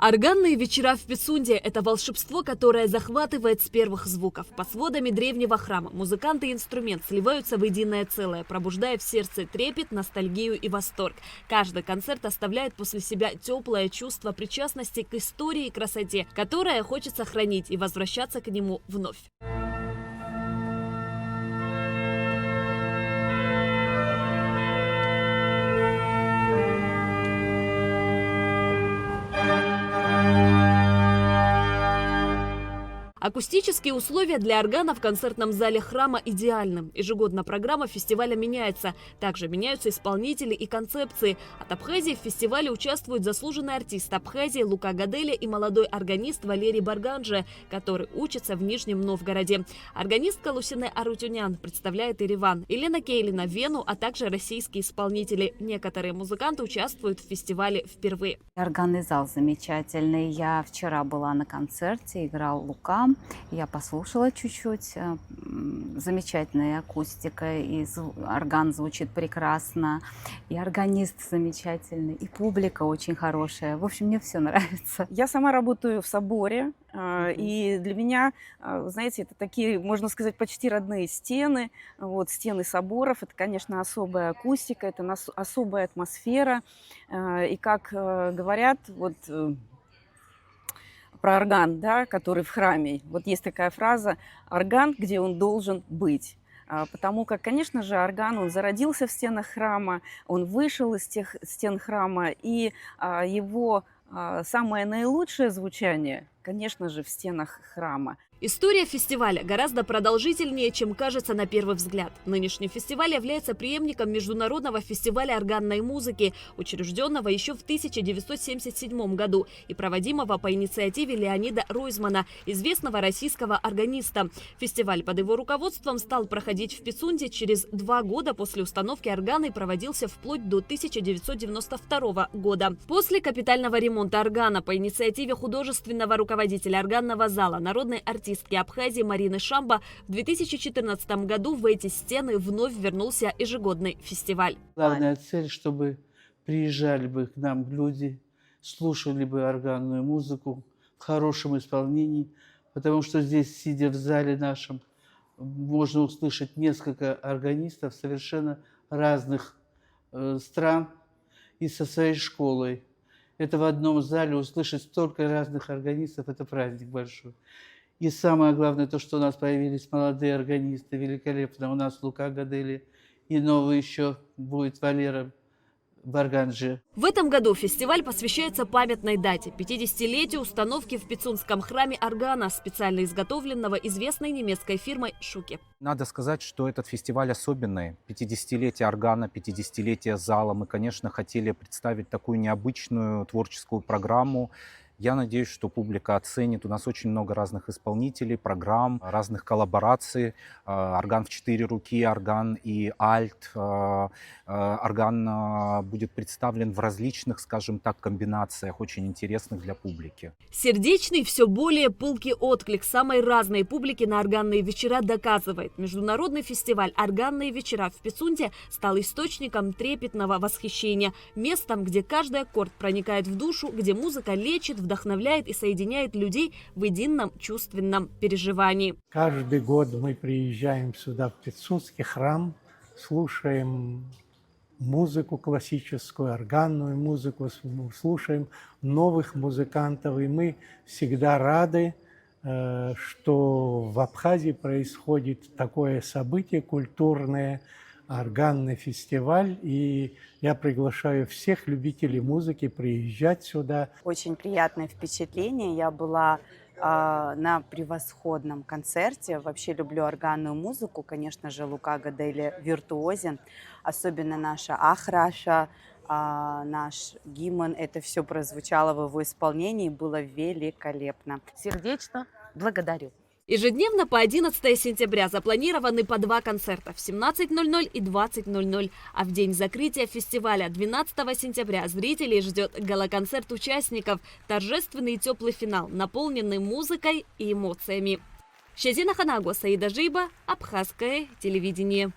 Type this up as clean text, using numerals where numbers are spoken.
Органные вечера в Пицунде – это волшебство, которое захватывает с первых звуков. Под сводами древнего храма музыканты и инструмент сливаются в единое целое, пробуждая в сердце трепет, ностальгию и восторг. Каждый концерт оставляет после себя теплое чувство причастности к истории и красоте, которое хочется хранить и возвращаться к нему вновь. Акустические условия для органа в концертном зале храма идеальны. Ежегодно программа фестиваля меняется. Также меняются исполнители и концепции. От Абхазии в фестивале участвует заслуженный артист Абхазии Лука Гаделя и молодой органист Валерий Барганже, который учится в Нижнем Новгороде. Органистка Лусине Арутюнян представляет Ереван, Елена Кейлина – Вену, а также российские исполнители. Некоторые музыканты участвуют в фестивале впервые. Органный зал замечательный. Я вчера была на концерте, играл Лука. Я послушала чуть-чуть. Замечательная акустика, и орган звучит прекрасно, и органист замечательный, и публика очень хорошая. В общем, мне все нравится. Я сама работаю в соборе, и для меня, знаете, это такие, можно сказать, почти родные стены. Вот, стены соборов. Это, конечно, особая акустика, это особая атмосфера. И как говорят, вот про орган, да, который в храме. Вот есть такая фраза «орган, где он должен быть». Потому как, конечно же, орган, он зародился в стенах храма, он вышел из тех стен храма, и его самое наилучшее звучание, конечно же, в стенах храма. История фестиваля гораздо продолжительнее, чем кажется на первый взгляд. Нынешний фестиваль является преемником Международного фестиваля органной музыки, учрежденного еще в 1977 году и проводимого по инициативе Леонида Ройзмана, известного российского органиста. Фестиваль под его руководством стал проходить в Пицунде через 2 года после установки органа и проводился вплоть до 1992 года. После капитального ремонта органа по инициативе художественного руководителя органного зала, народной артистки Абхазии Марины Шамба, в 2014 году в эти стены вновь вернулся ежегодный фестиваль. Главная цель, чтобы приезжали бы к нам люди, слушали бы органную музыку в хорошем исполнении, потому что здесь, сидя в зале нашем, можно услышать несколько органистов совершенно разных стран и со своей школой. Это в одном зале услышать столько разных органистов – это праздник большой. И самое главное, то, что у нас появились молодые органисты, великолепно. У нас Лука Гадели, и новый еще будет Валера Барганже. В этом году фестиваль посвящается памятной дате – 50-летию установки в Пицунском храме органа, специально изготовленного известной немецкой фирмой «Шуке». Надо сказать, что этот фестиваль особенный. 50-летие органа, 50-летие зала. Мы, конечно, хотели представить такую необычную творческую программу. Я надеюсь, что публика оценит. У нас очень много разных исполнителей, программ, разных коллабораций. Орган в 4 руки, орган и альт. Орган будет представлен в различных, скажем так, комбинациях, очень интересных для публики. Сердечный, все более пылкий отклик самой разной публики на органные вечера доказывает. Международный фестиваль «Органные вечера» в Пицунде стал источником трепетного восхищения. Местом, где каждый аккорд проникает в душу, где музыка лечит, вдохновляет и соединяет людей в едином чувственном переживании. Каждый год мы приезжаем сюда, в Пицунский храм, слушаем музыку классическую, органную музыку, слушаем новых музыкантов. И мы всегда рады, что в Абхазии происходит такое событие культурное, органный фестиваль, и я приглашаю всех любителей музыки приезжать сюда. Очень приятное впечатление. Я была на превосходном концерте. Вообще люблю органную музыку. Конечно же, Лука Гадели виртуозен. Особенно наша Ахраша, наш гимн. Это все прозвучало в его исполнении. Было великолепно. Сердечно благодарю. Ежедневно по 11 сентября запланированы по 2 концерта в 17:00 и 20:00. А в день закрытия фестиваля 12 сентября зрителей ждет гала-концерт участников, торжественный и теплый финал, наполненный музыкой и эмоциями. Щезина Ханагуа, Саида Жиба, Абхазское телевидение.